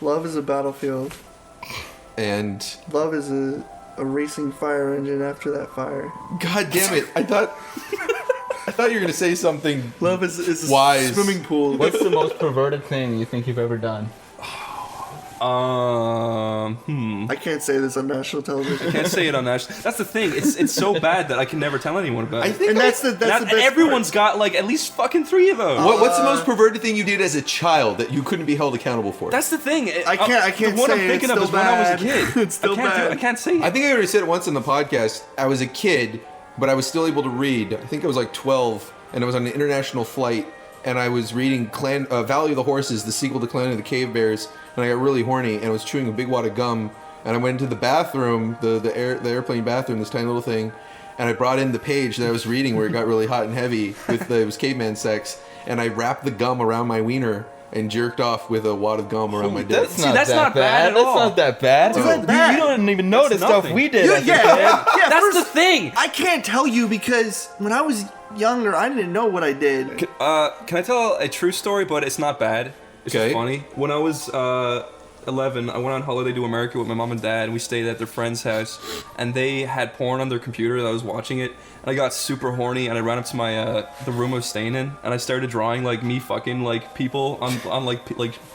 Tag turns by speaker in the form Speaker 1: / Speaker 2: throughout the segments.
Speaker 1: Love is a battlefield.
Speaker 2: And
Speaker 1: love is a racing fire engine after that fire.
Speaker 2: God damn it! I thought you were gonna say something.
Speaker 1: Love is
Speaker 2: wise.
Speaker 1: A swimming pool.
Speaker 3: What's the most perverted thing you think you've ever done?
Speaker 1: I can't say this on national television.
Speaker 4: I can't say it on national. That's the thing. It's so bad that I can never tell anyone about it.
Speaker 2: I think
Speaker 1: and that's the best
Speaker 4: everyone's got like at least fucking 3 of those.
Speaker 2: What's the most perverted thing you did as a child that you couldn't be held accountable for?
Speaker 4: That's the thing.
Speaker 1: I can't
Speaker 4: the one
Speaker 1: say
Speaker 4: I'm thinking
Speaker 1: it's
Speaker 4: of is
Speaker 1: still
Speaker 4: when I was a
Speaker 1: bad.
Speaker 4: kid.
Speaker 1: It's still bad.
Speaker 4: I can't say it.
Speaker 2: I think I already said it once on the podcast. I was a kid, but I was still able to read. I think I was like 12, and I was on an international flight, and I was reading Valley of the Horses, the sequel to Clan of the Cave Bears, and I got really horny, and I was chewing a big wad of gum, and I went into the bathroom, the airplane bathroom, this tiny little thing, and I brought in the page that I was reading where it got really hot and heavy with it was caveman sex, and I wrapped the gum around my wiener and jerked off with a wad of gum around my dick.
Speaker 4: That's not bad at all.
Speaker 3: That's not that bad.
Speaker 1: It's not bad.
Speaker 3: You don't even know the stuff we did.
Speaker 4: That's the thing.
Speaker 1: I can't tell you because when I was younger, I didn't know what I did.
Speaker 4: Can I tell a true story? But it's not bad. It's just funny. When I was 11, I went on holiday to America with my mom and dad, and we stayed at their friend's house, and they had porn on their computer, and I was watching it, and I got super horny, and I ran up to my the room I was staying in, and I started drawing like me fucking like people on like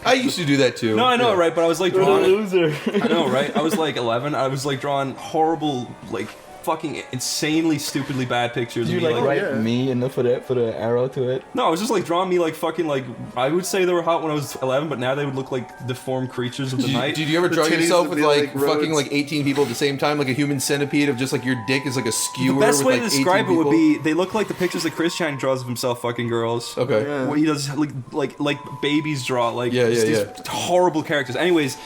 Speaker 2: I used to do that too.
Speaker 4: No, I know, right? But I was like drawing.
Speaker 3: Loser.
Speaker 4: I know, right? I was like 11. I was like drawing horrible, like fucking insanely, stupidly bad pictures.
Speaker 3: Did you
Speaker 4: of me,
Speaker 3: like write
Speaker 1: yeah.
Speaker 3: me and put an arrow to it?
Speaker 4: No, I was just like drawing me like fucking like I would say they were hot when I was 11, but now they would look like deformed creatures of the night.
Speaker 2: Did you ever draw
Speaker 1: titties
Speaker 2: yourself
Speaker 1: would
Speaker 2: with
Speaker 1: be
Speaker 2: like
Speaker 1: like
Speaker 2: fucking
Speaker 1: roads.
Speaker 2: like 18 people at the same time, like a human centipede of just like your dick is like a skewer?
Speaker 4: The best
Speaker 2: with,
Speaker 4: way
Speaker 2: like,
Speaker 4: to describe
Speaker 2: 18
Speaker 4: it would
Speaker 2: people?
Speaker 4: be they look like the pictures that Chris Chang draws of himself fucking girls.
Speaker 2: Okay.
Speaker 1: Yeah.
Speaker 4: What he does like babies draw like
Speaker 2: Yeah,
Speaker 4: just
Speaker 2: yeah,
Speaker 4: these horrible characters. Anyways,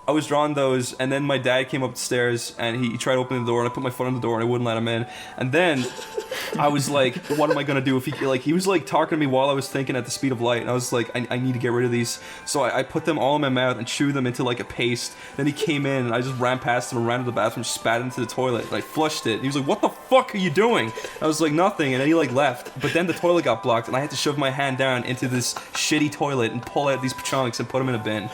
Speaker 4: I was drawing those, and then my dad came upstairs, and he tried opening the door, and I put my foot on the door, and I wouldn't let him in. And then I was like, what am I gonna do if he was like talking to me while I was thinking at the speed of light, and I was like, I need to get rid of these. So I put them all in my mouth and chewed them into like a paste. Then he came in, and I just ran past him and ran to the bathroom, spat into the toilet, and I flushed it. And he was like, what the fuck are you doing? I was like, nothing, and then he like left. But then the toilet got blocked, and I had to shove my hand down into this shitty toilet and pull out these chunks and put them in a bin.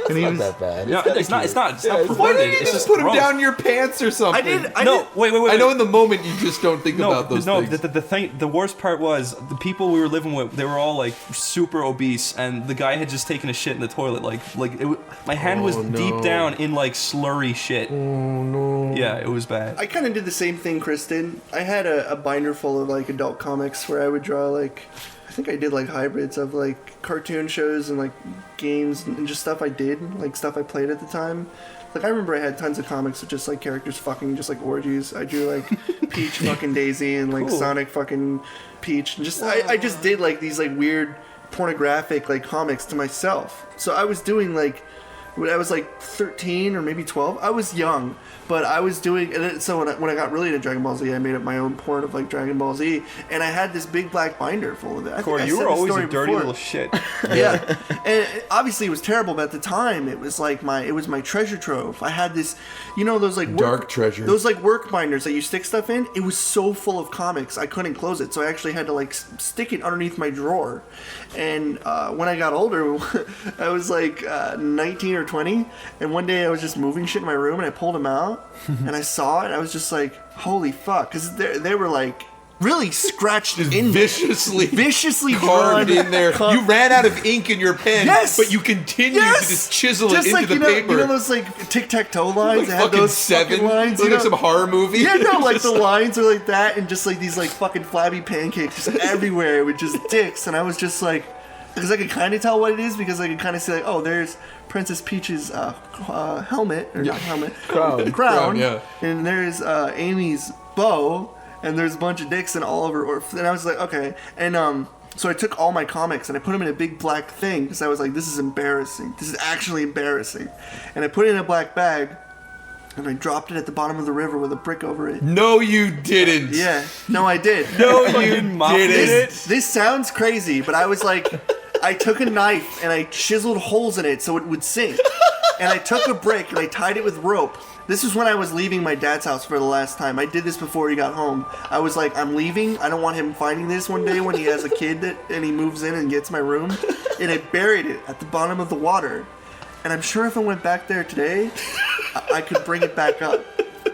Speaker 3: It's not that bad.
Speaker 4: Yeah, it's not perverted.
Speaker 2: Why didn't you
Speaker 4: It's
Speaker 2: just put them
Speaker 4: gross.
Speaker 2: down your pants or something?
Speaker 4: Wait.
Speaker 2: I know in the moment you just don't think about those things.
Speaker 4: The worst part was the people we were living with. They were all like super obese, and the guy had just taken a shit in the toilet. My hand was deep down in like slurry shit.
Speaker 2: Oh no.
Speaker 4: Yeah, it was bad.
Speaker 1: I kind of did the same thing Chris did. I had a binder full of like adult comics where I would draw like, I think I did like hybrids of like cartoon shows and like games and just stuff I did, like stuff I played at the time. Like I remember I had tons of comics with just like characters fucking just like orgies. I drew like Peach fucking Daisy and like
Speaker 4: Cool.
Speaker 1: Sonic fucking Peach and just I just did like these like weird pornographic like comics to myself. So I was doing like when I was like 13 or maybe 12. I was young, but I was doing. And then, so when I got really into Dragon Ball Z, I made up my own porn of like Dragon Ball Z, and I had this big black binder full of it.
Speaker 4: Corey, you were always a dirty little shit.
Speaker 1: Yeah, and obviously it was terrible, but at the time it was like my treasure trove. I had this, you know, those like
Speaker 2: Dark treasure.
Speaker 1: those like work binders that you stick stuff in. It was so full of comics I couldn't close it, so I actually had to like stick it underneath my drawer. And when I got older, I was like 19 or 20, and one day I was just moving shit in my room, and I pulled them out, and I saw it, and I was just like, holy fuck, because they were like really scratched in viciously
Speaker 2: carved
Speaker 1: drawn
Speaker 2: in there. You ran out of ink in your pen,
Speaker 1: Yes!
Speaker 2: but you continued to just chisel
Speaker 1: Just
Speaker 2: it
Speaker 1: like,
Speaker 2: into the paper.
Speaker 1: You know those like tic-tac-toe lines?
Speaker 2: like
Speaker 1: They had
Speaker 2: fucking
Speaker 1: those
Speaker 2: Seven.
Speaker 1: fucking lines.
Speaker 2: Look
Speaker 1: you
Speaker 2: like
Speaker 1: know?
Speaker 2: some horror movie.
Speaker 1: Yeah, no, like
Speaker 2: Just
Speaker 1: the lines are like that, and just like these like fucking flabby pancakes just everywhere with just dicks, and I was just like, because I could kind of tell what it is, because I could kind of see like, oh, there's Princess Peach's helmet, or not helmet, crown,
Speaker 2: yeah.
Speaker 1: and there's Amy's bow, and there's a bunch of dicks and all over, and I was like, okay, and so I took all my comics and I put them in a big black thing, because I was like, this is embarrassing, this is actually embarrassing, and I put it in a black bag, and I dropped it at the bottom of the river with a brick over it.
Speaker 2: No, you didn't.
Speaker 1: Yeah, no, I did.
Speaker 2: No, you didn't.
Speaker 1: This sounds crazy, but I was like, I took a knife and I chiseled holes in it so it would sink. And I took a brick and I tied it with rope. This is when I was leaving my dad's house for the last time. I did this before he got home. I was like, I'm leaving. I don't want him finding this one day when he has a kid and he moves in and gets my room. And I buried it at the bottom of the water. and I'm sure if I went back there today, I could bring it back up.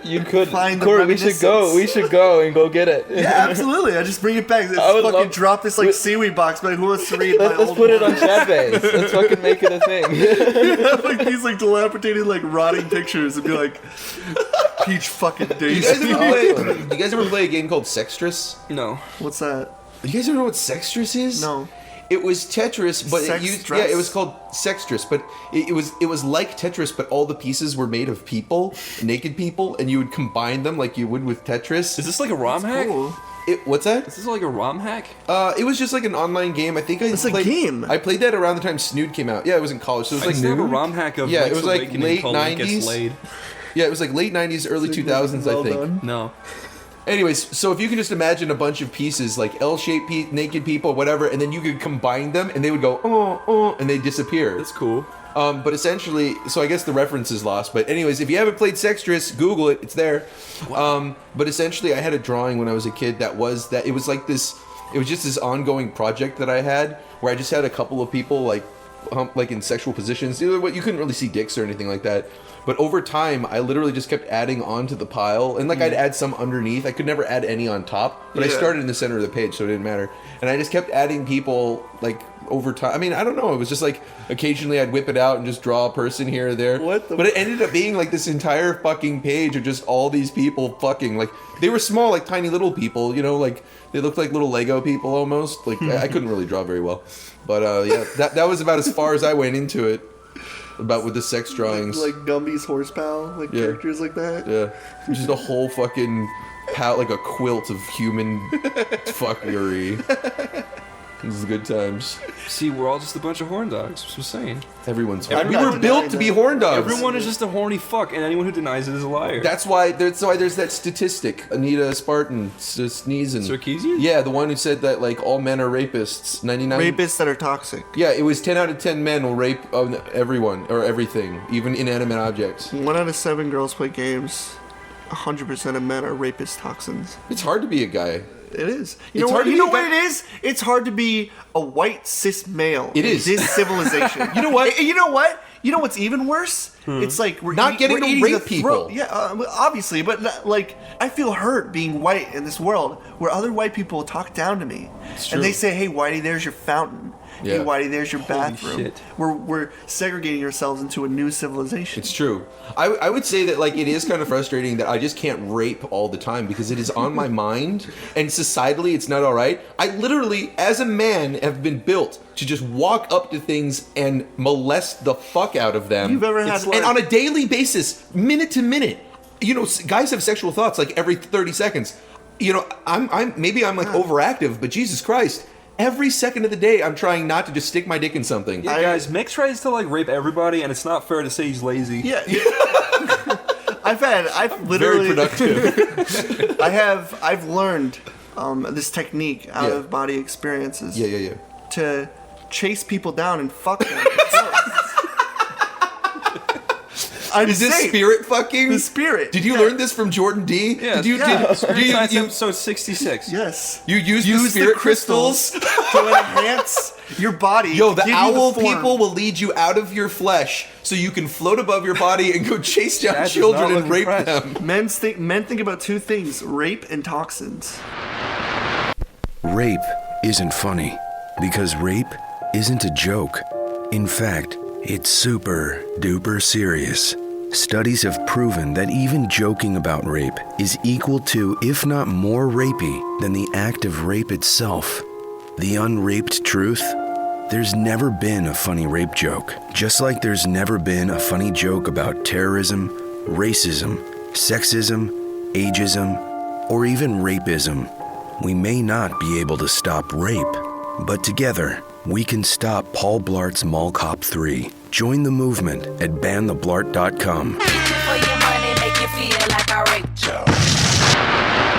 Speaker 3: You could.
Speaker 1: Find the
Speaker 3: Cory, we should go. We should go and go get it.
Speaker 1: Yeah, absolutely. I just bring it back.
Speaker 3: I would
Speaker 1: Fucking drop this like seaweed box, but who wants to read my
Speaker 3: Let's
Speaker 1: old
Speaker 3: put it on Chatbase. Let's fucking make it a thing.
Speaker 1: have like these like dilapidated like rotting pictures and be like Peach fucking
Speaker 2: Do you
Speaker 1: Daisy.
Speaker 2: guys ever play a game called Sextris?
Speaker 4: No.
Speaker 1: What's that?
Speaker 2: You guys ever know what Sextris is?
Speaker 1: No.
Speaker 2: It was Tetris, but
Speaker 1: Sextris?
Speaker 2: it was called Sextris, but it was like Tetris, but all the pieces were made of people, naked people, and you would combine them like you would with Tetris.
Speaker 4: Is this like a ROM hack?
Speaker 1: Cool.
Speaker 2: What's that?
Speaker 4: Is this like a ROM hack?
Speaker 2: It was just like an online game. I think
Speaker 1: It's a game.
Speaker 2: I played that around the time Snood came out. Yeah, it was in college, so it was
Speaker 4: I
Speaker 2: like
Speaker 4: used to have a ROM hack of
Speaker 2: Yeah, it
Speaker 4: Link's
Speaker 2: was like
Speaker 4: Awakening
Speaker 2: late
Speaker 4: called Link Gets
Speaker 2: 90s.
Speaker 4: Laid.
Speaker 2: Yeah, it was like late 90s, early 2000s, I think.
Speaker 1: done.
Speaker 4: No.
Speaker 2: Anyways, so if you can just imagine a bunch of pieces, like L-shaped naked people, whatever, and then you could combine them, and they would go, and they disappear.
Speaker 4: That's cool.
Speaker 2: But essentially, so I guess the reference is lost. But anyways, if you haven't played Sextris, Google it. It's there. But essentially, I had a drawing when I was a kid that was that it was like this. It was just this ongoing project that I had where I just had a couple of people like in sexual positions. You couldn't really see dicks or anything like that. But over time, I literally just kept adding onto the pile, and like I'd add some underneath. I could never add any on top, but I
Speaker 1: Yeah.
Speaker 2: started in the center of the page, so it didn't matter. And I just kept adding people like over time. I mean, I don't know. It was just like occasionally I'd whip it out and just draw a person here or there. But it ended up being like this entire fucking page of just all these people fucking. Like they were small, like tiny little people. You know, like they looked like little Lego people almost. Like I couldn't really draw very well, but yeah, that was about as far as I went into it. About with the sex drawings.
Speaker 1: Like Gumby's horse pal, like characters like that.
Speaker 2: Yeah, just a whole fucking like a quilt of human fuckery. This is good times.
Speaker 4: See, we're all just a bunch of horn dogs. That's what I'm saying.
Speaker 2: Everyone's
Speaker 1: I'm
Speaker 2: we
Speaker 1: not
Speaker 2: were built
Speaker 1: denying
Speaker 2: to be
Speaker 1: that.
Speaker 2: horn dogs.
Speaker 4: Everyone is just a horny fuck, and anyone who denies it is a liar.
Speaker 2: That's why there's that statistic. Anita Spartan sneezing.
Speaker 4: Sarkeesian?
Speaker 2: Yeah, the one who said that like all men are rapists. 99.
Speaker 1: Rapists that are toxic.
Speaker 2: Yeah, it was 10 out of 10 men will rape everyone or everything, even inanimate objects.
Speaker 1: 1 out of 7 girls play games. 100% of men are rapist toxins.
Speaker 2: It's hard to be a guy.
Speaker 1: It is.
Speaker 2: It's hard to
Speaker 1: You
Speaker 2: be
Speaker 1: know
Speaker 2: a
Speaker 1: what
Speaker 2: guy-
Speaker 1: it is? It's hard to be a white cis male.
Speaker 2: It
Speaker 1: in
Speaker 2: is.
Speaker 1: this civilization. You know what? You know what? You know what's even worse? It's like we're
Speaker 2: Not getting
Speaker 1: we're
Speaker 2: to
Speaker 1: eating
Speaker 2: rape
Speaker 1: the
Speaker 2: people.
Speaker 1: throat. Yeah, obviously, but like I feel hurt being white in this world where other white people talk down to me,
Speaker 2: true.
Speaker 1: and they say, "Hey, Whitey, there's your fountain.
Speaker 2: Yeah.
Speaker 1: Hey, Whitey, there's your bathroom."
Speaker 4: shit.
Speaker 1: We're segregating ourselves into a new civilization.
Speaker 2: It's true. I would say that like it is kind of frustrating that I just can't rape all the time because it is on my mind and societally it's not all right. I literally, as a man, have been built to just walk up to things and molest the fuck out of them.
Speaker 1: You've ever had,
Speaker 2: and
Speaker 1: like-
Speaker 2: on a daily basis, minute to minute. You know, guys have sexual thoughts like every 30 seconds. You know, I'm maybe I'm like overactive, but Jesus Christ. Every second of the day, I'm trying not to just stick my dick in something.
Speaker 4: Yeah, guys, Mick tries to like rape everybody, and it's not fair to say he's lazy.
Speaker 1: Yeah. I've literally
Speaker 2: Very productive.
Speaker 1: I've learned this technique out
Speaker 2: Yeah.
Speaker 1: of body experiences.
Speaker 2: Yeah.
Speaker 1: To chase people down and fuck them. I'm
Speaker 2: Is this
Speaker 1: safe.
Speaker 2: spirit fucking?
Speaker 1: The spirit.
Speaker 2: Did you
Speaker 1: Yeah.
Speaker 2: learn this from Jordan D?
Speaker 4: Yeah,
Speaker 2: Did you?
Speaker 1: yeah.
Speaker 2: Did
Speaker 4: Spirit Science
Speaker 2: you
Speaker 4: episode 66.
Speaker 1: Yes.
Speaker 2: you used the spirit crystals?
Speaker 1: to enhance your body.
Speaker 2: Yo,
Speaker 1: to
Speaker 2: the
Speaker 1: give you
Speaker 2: owl
Speaker 1: form.
Speaker 2: people will lead you out of your flesh so you can float above your body and go chase down
Speaker 4: That does
Speaker 2: children
Speaker 4: not
Speaker 2: and
Speaker 4: look
Speaker 2: rape
Speaker 4: impressed.
Speaker 2: them.
Speaker 1: Men think about two things: rape and toxins.
Speaker 5: Rape isn't funny because rape isn't a joke. In fact, it's super duper serious. Studies have proven that even joking about rape is equal to, if not more rapey, than the act of rape itself. The unraped truth? There's never been a funny rape joke, just like there's never been a funny joke about terrorism, racism, sexism, ageism, or even rapism. We may not be able to stop rape, but together, we can stop Paul Blart's Mall Cop 3. Join the movement at bantheblart.com.
Speaker 6: For your money, make you feel like a rape.